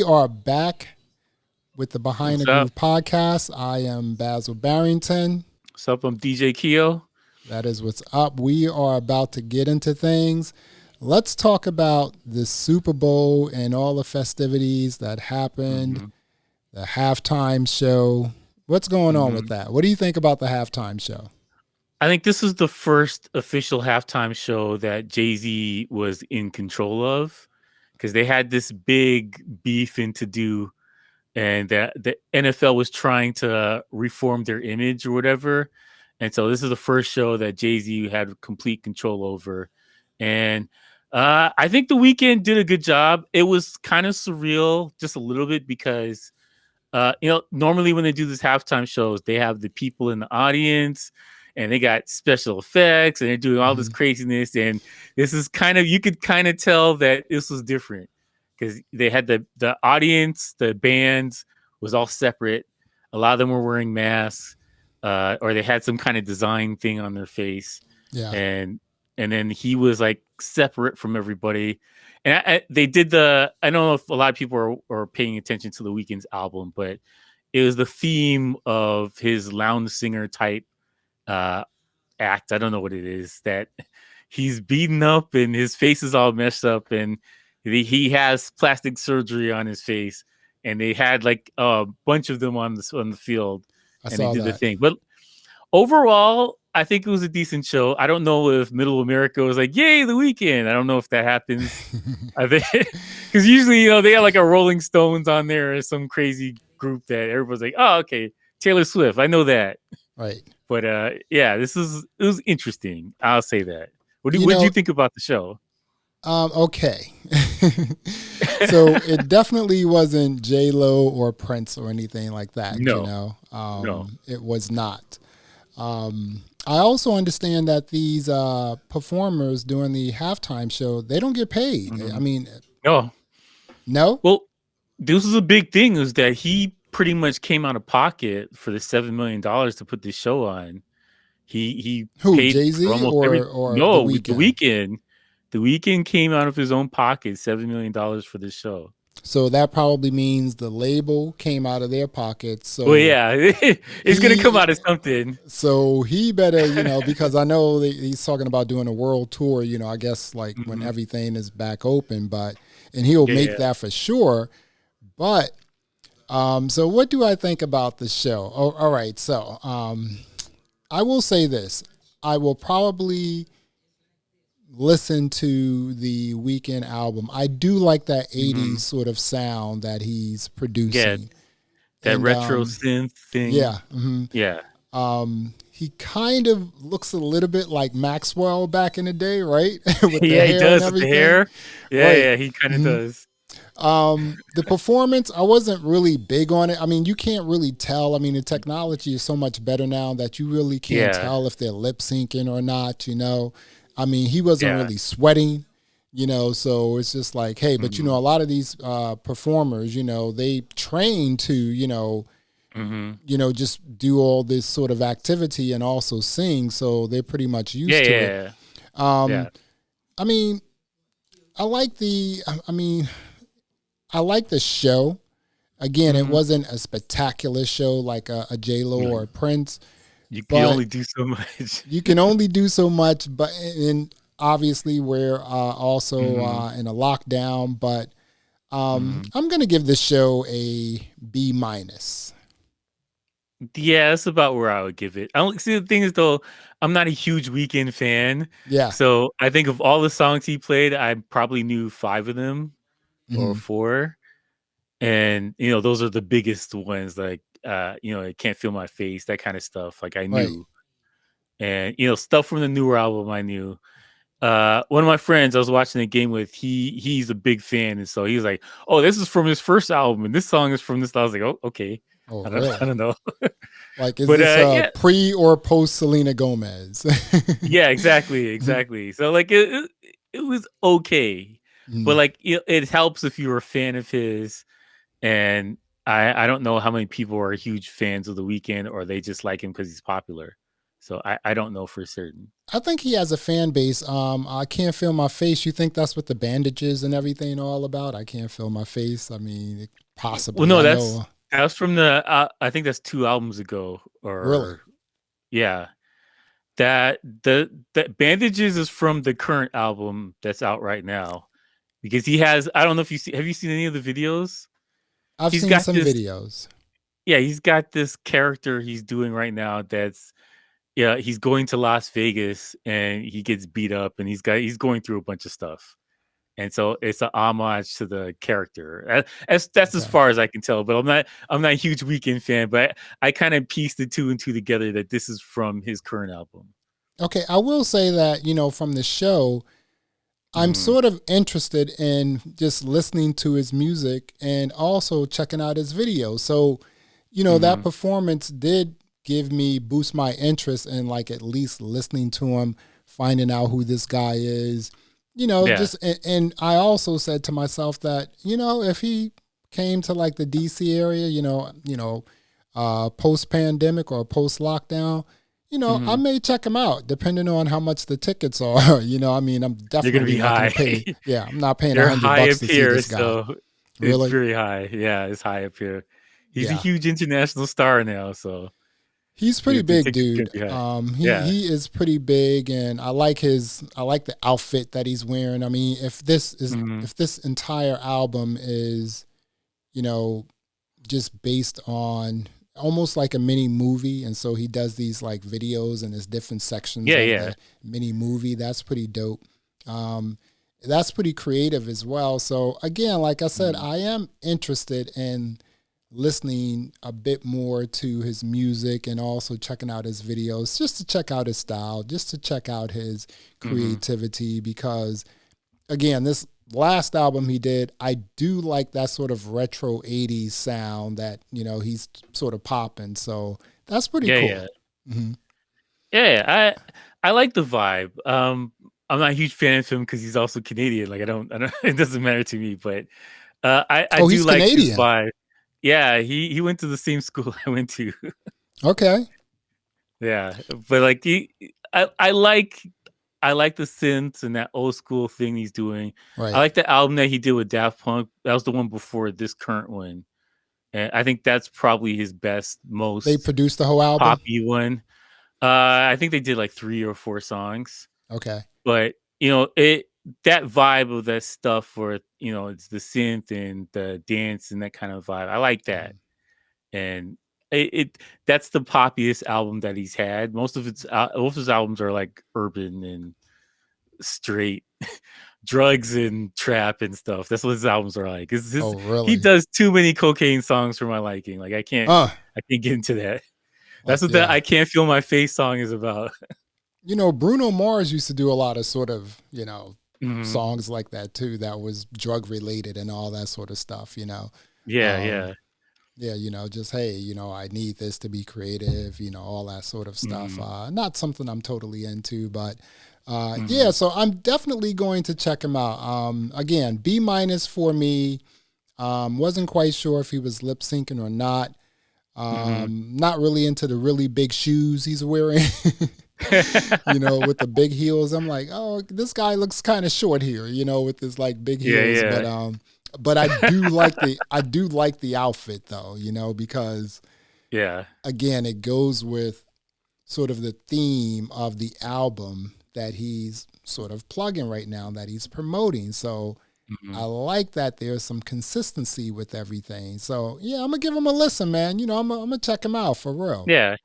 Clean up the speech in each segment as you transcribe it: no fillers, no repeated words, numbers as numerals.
are back with the Behind the What's up? Groove podcast. I am Basil Barrington. What's up? I'm DJ Keo. That is what's up. We are about to get into things. Let's talk about the Super Bowl and all the festivities that happened, hmm the halftime show. What's going on with hmm that? What do you think about the halftime show? I think this is the first official halftime show that Jay-Z was in control of because they had this big beef in to do, and that the NFL was trying to reform their image or whatever. And so this is the first show that Jay-Z had complete control over. And I think the Weeknd did a good job. It was kind of surreal, just a little bit, because normally when they do these halftime shows, they have the people in the audience and they got special effects and they're doing all this Mhm. craziness. And this is kind of, you could kind of tell that this was different because they had the audience, the bands was all separate. A lot of them were wearing masks, or they had some kind of design thing on their face. Yeah. And, and then he was like separate from everybody. And they did I don't know if a lot of people are paying attention to the Weeknd's album, but it was the theme of his lounge singer type uh, act. I don't know what it is, that he's beaten up and his face is all messed up, and he has plastic surgery on his face, and they had like a bunch of them on the field, I and they saw did the that. thing. But overall, I think it was a decent show. I don't know if Middle America was like, "Yay, the Weeknd." I don't know if that happens. I think because usually, they got like a Rolling Stones on there or some crazy group that everybody's like, "Oh, okay, Taylor Swift." I know that, Right. but yeah, it was interesting. I'll say that. You What did you know, think about the show? okay. So it definitely wasn't J Lo or Prince or anything like that. No, no. It was not. I also understand that these performers during the halftime show, they don't get paid. I hmm mean, No. no. Well, this was a big thing. Is that he pretty much came out of pocket for the $7 million to put this show on. He Who, paid Jay for Z almost every. or The No, with the Weeknd? weekend. The weekend came out of his own pocket, $7 million for this show. So that probably means the label came out of their pockets. Well, yeah, it's gonna come He, out of something. so he better, because I know that he's talking about doing a world tour. I guess like when hmm everything is back open, and he'll Yeah, make yeah. that for sure. But so what do I think about the show? Oh, all right. So I will say this. I will probably listen to the Weekend album. I do like that hmm 80s sort of sound that he's Yeah, producing. that And retro synth thing. yeah, mhm. Yeah, He kind of looks a little bit like Maxwell back in the day, right? With the yeah, he hair and does with the everything. hair. Yeah, Right. yeah, he kind of Mhm. does. The performance, I wasn't really big on it. I mean, you can't really tell. I mean, the technology is so much better now that you really can't Yeah, tell if they're lip syncing or not. I mean, he wasn't yeah. really sweating, so it's just like, hey, but hmm a lot of these performers, they train to, hmm just do all this sort of activity and also sing. So they're pretty much Yeah, used to it. yeah, Um, yeah. I mean, I like I like the show. Again, it hmm wasn't a spectacular show like a J Lo or a Prince, You can but only do so much. you can only do so much. But and obviously we're also hmm in a lockdown. But hmm I'm gonna give this show a B minus. Yeah, that's about where I would give it. I don't see, the thing is though, I'm not a huge Weekend fan, Yeah. so I think of all the songs he played, I probably knew 5 of them or Hmm. 4, and those are the biggest ones, like I Can't Feel My Face, that kind of stuff. Like I Right. knew, and stuff from the newer album I knew. One of my friends I was watching the game with, he's a big fan, and so he was like, "Oh, this is from his first album, and this song is from this." I was like, "Oh, okay." Oh, I really? don't know. Like, is But this yeah, pre or post Selena Gomez? yeah, exactly, exactly. So like it was okay, but Mhm. like it helps if you're a fan of his. And I don't know how many people are huge fans of The Weeknd, or they just like him because he's popular. So I don't know for certain. I think he has a fan base. I Can't Feel My Face. You think that's what the bandages and everything are all about? I Can't Feel My Face. I mean, Well, possibly. no, I know. that's from the. I think that's 2 albums ago, Really? or yeah. That the bandages is from the current album that's out right now, because he has. I don't know if you see. Have you seen any of the videos? I've He's seen got some this. videos. Yeah, he's got this character he's doing right now. That's yeah. He's going to Las Vegas and he gets beat up, and he's going through a bunch of stuff. And so it's an homage to the character. That's as Okay. far as I can tell. But I'm not a huge Weeknd fan. But I kind of pieced the two and two together that this is from his current album. Okay. I will say that, from the show, I'm sort of interested in just listening to his music and also checking out his videos. So, that performance did boost my interest in like at least listening to him, finding out who this guy is, Yeah, and I also said to myself that, if he came to like the DC area, post pandemic or post lockdown, I may check him out depending on how much the tickets are. I mean, I'm they're gonna definitely be not going high. to pay. Yeah, I'm not paying They're high $100 up to see here, this guy. so it's Really? very high. Yeah, it's high up here. He's a Yeah. huge international star now, so He's the, pretty the big, tickets dude. gonna be high. He Yeah. he is pretty big, and I like the outfit that he's wearing. I mean, hmm if this entire album is, you know, just based on almost like a mini movie, and so he does these like videos and there's different sections Yeah, of yeah. the mini movie. That's pretty dope. Um, that's pretty creative as well. So again, like I said, Mhm. I am interested in listening a bit more to his music and also checking out his videos just to check out his style, just to check out his Mhm. creativity because again, this last album he did, I do like that sort of retro 80s sound that, he's sort of popping. So that's pretty Yeah, cool. yeah. Hmm. Yeah, I like the vibe. I'm not a huge fan of him because he's also Canadian. Like I don't it doesn't matter to me, but I Oh, do he's like his Canadian. vibe. Yeah, he went to the same school I went to. Okay. Yeah, but like I like the synths and that old school thing he's doing. I Right. like the album that he did with Daft Punk. That was the one before this current one, and I think that's probably his best, They most produced the whole album. poppy one. I think they did like 3 or 4 songs, Okay. but that vibe of that stuff where it's the synth and the dance and that kind of vibe. I like that, and it that's the poppiest album that he's had. Most of his albums are like urban and straight drugs and trap and stuff. That's what his albums are like. Oh, He really? does too many cocaine songs for my liking. Like Uh, I can't get into that. That's what the yeah. I Can't Feel My Face song is about. Bruno Mars used to do a lot of sort of, Mhm. songs like that too, that was drug related and all that sort of stuff. Yeah, Um, yeah. yeah, just, hey, I need this to be creative, all that sort of stuff. Mhm. Not something I'm totally into, but yeah, Mhm. so I'm definitely going to check him out. Again, B minus for me. Wasn't quite sure if he was lip syncing or not. Mhm. Not really into the really big shoes he's wearing. With the big heels. I'm like, oh, this guy looks kind of short here, with his like big Yeah, heels. yeah. But I do like the outfit though, because Yeah. again, it goes with sort of the theme of the album that he's sort of plugging right now that he's promoting. So I Mhm. like that there's some consistency with everything. So yeah, I'm gonna give him a listen, man. I'm gonna check him out for real. Yeah.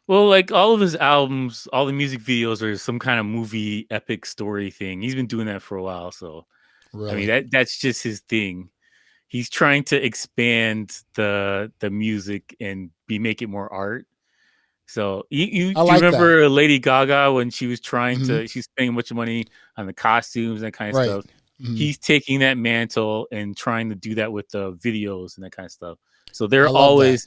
Well, like all of his albums, all the music videos are some kind of movie epic story thing. He's been doing that for a while, so I mean Really, that's just his thing. He's trying to expand the music and make it more art. So you I do you like that. remember Lady Gaga when she was Hmm. she's spending a bunch of money on the costumes, that kind of Right. stuff. Hmm. He's taking that mantle and trying to do that with the videos and that kind of stuff. So I they're love that. always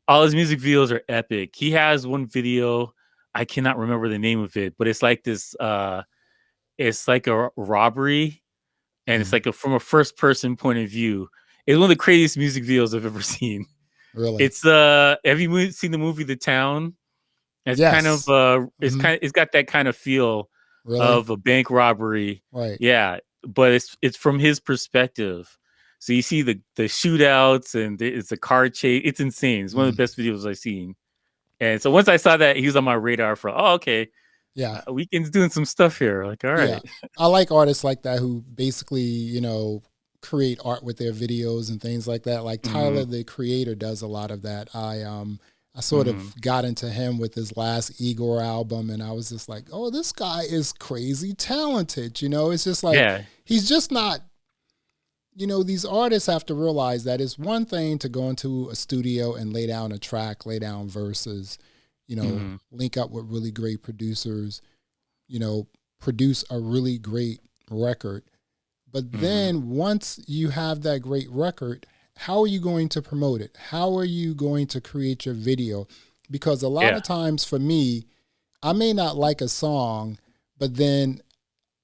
all his music videos are epic. He has one video, I cannot remember the name of it, but it's like this it's like a robbery, and it's Mhm. like from a first person point of view. It's one of the craziest music videos I've ever seen. Really. It's have you seen the movie The Town? It's kind of Yes. Hmm. it's got that kind of feel, Really? of a bank robbery. Right. Yeah, but it's from his perspective. So you see the shootouts and it's a car chase. It's insane. It's one of Mm. the best videos I've seen. And so once I saw that, he was on my radar for, oh, okay, Yeah. Weeknd's doing some stuff here. Like, all Yeah. right. I like artists like that who basically, create art with their videos and things like that. Like Mm-hmm. Tyler the Creator does a lot of that. I sort Mm-hmm. of got into him with his last Igor album, and I was just like, oh, this guy is crazy talented. It's just like Yeah. he's just not. These artists have to realize that it's one thing to go into a studio and lay down a track, lay down verses, Mm-hmm. link up with really great producers, produce a really great record. But Mm-hmm. then once you have that great record, how are you going to promote it? How are you going to create your video? Because a lot Yeah. of times for me, I may not like a song, but then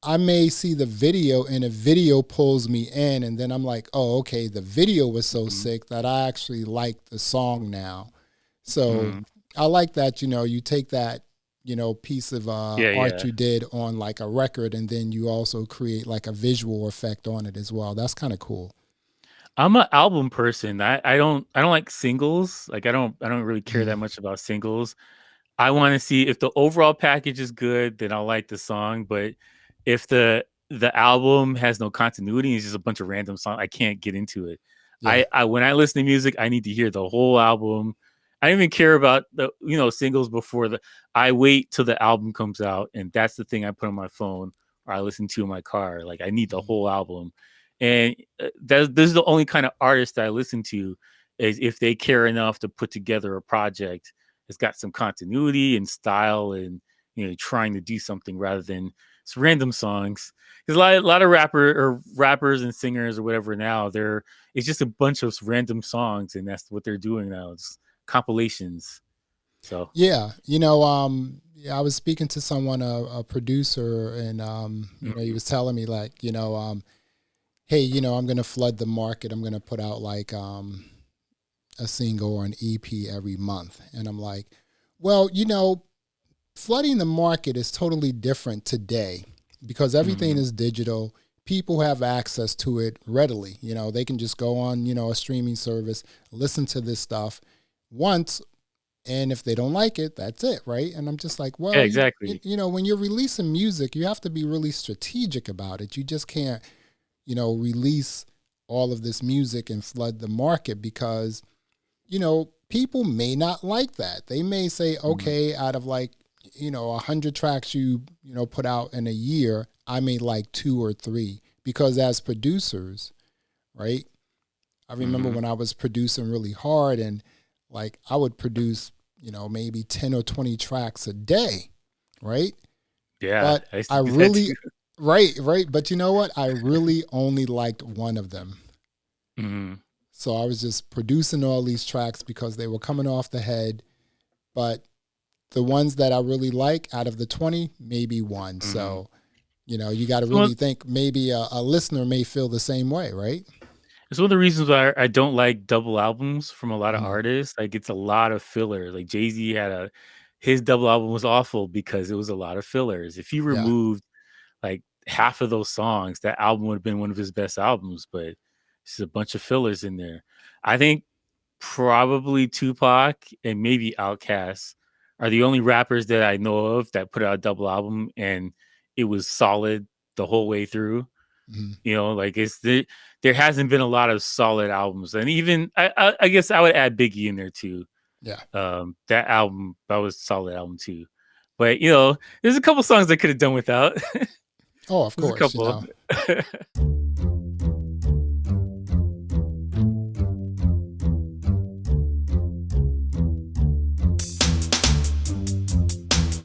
I may see the video and a video pulls me in, and then I'm like, oh, okay, the video was so Mm-hmm. sick that I actually like the song now. So Mm-hmm. I like that, you take that, piece of Yeah. art Yeah. you did on like a record, and then you also create like a visual effect on it as well. That's kind of cool. I'm an album person. I don't like singles. Like I don't really care that Mm, much about singles. I want to see if the overall package is good, then I'll like the song. But if the album has no continuity, it's just a bunch of random songs, I can't get into it. yeah. I when I listen to music, I need to hear the whole album. I don't even care about the singles before the. I wait till the album comes out, and that's the thing I put on my phone or I listen to in my car. Like I need the Mm, whole album, and this is the only kind of artist that I listen to is if they care enough to put together a project. It's got some continuity and style, and trying to do something rather than it's random songs. Because a lot of rappers and singers or whatever now, it's just a bunch of random songs, and that's what they're doing now. It's compilations. So yeah. Yeah, I was speaking to someone, a producer, and he mm-hmm. was telling me like, hey, I'm gonna flood the market. I'm gonna put out like a single or an EP every month. And I'm like, well, flooding the market is totally different today because everything Mm-hmm. is digital. People have access to it readily. They can just go on, a streaming service, listen to this stuff once, and if they don't like it, that's it, right? And I'm just like, Yeah, well, exactly. when you're releasing music, you have to be really strategic about it. You just can't, release all of this music and flood the market because people may not like that. They may say, Mm-hmm. okay, out of like, 100 tracks put out in a year, I may like two or three. Because as producers, right? I remember Mm-hmm. when I was producing really hard and like I would produce, maybe 10 or 20 tracks a day, right? Yeah, But I used to I do that really, too. right. But you know what? I really only liked one of them. Mm-hmm. So I was just producing all these tracks because they were coming off the head. But the ones that I really like out of the 20, maybe one. Mm-hmm. So, you got to So really think maybe a listener may feel the same way, right? it's one of the reasons why I don't like double albums from a lot of Mm, artists. Like it's a lot of fillers. Like Jay-Z had his double album was awful because it was a lot of fillers. If he yeah. removed like half of those songs, that album would have been one of his best albums, but it's a bunch of fillers in there. I think probably Tupac and maybe Outkast are the only rappers that I know of that put out a double album and it was solid the whole way through. Mm, Like there hasn't been a lot of solid albums, and even I guess I would add Biggie in there too. yeah. That album that was a solid album too, but there's a couple songs I could have done without. Oh, of There's a course, couple.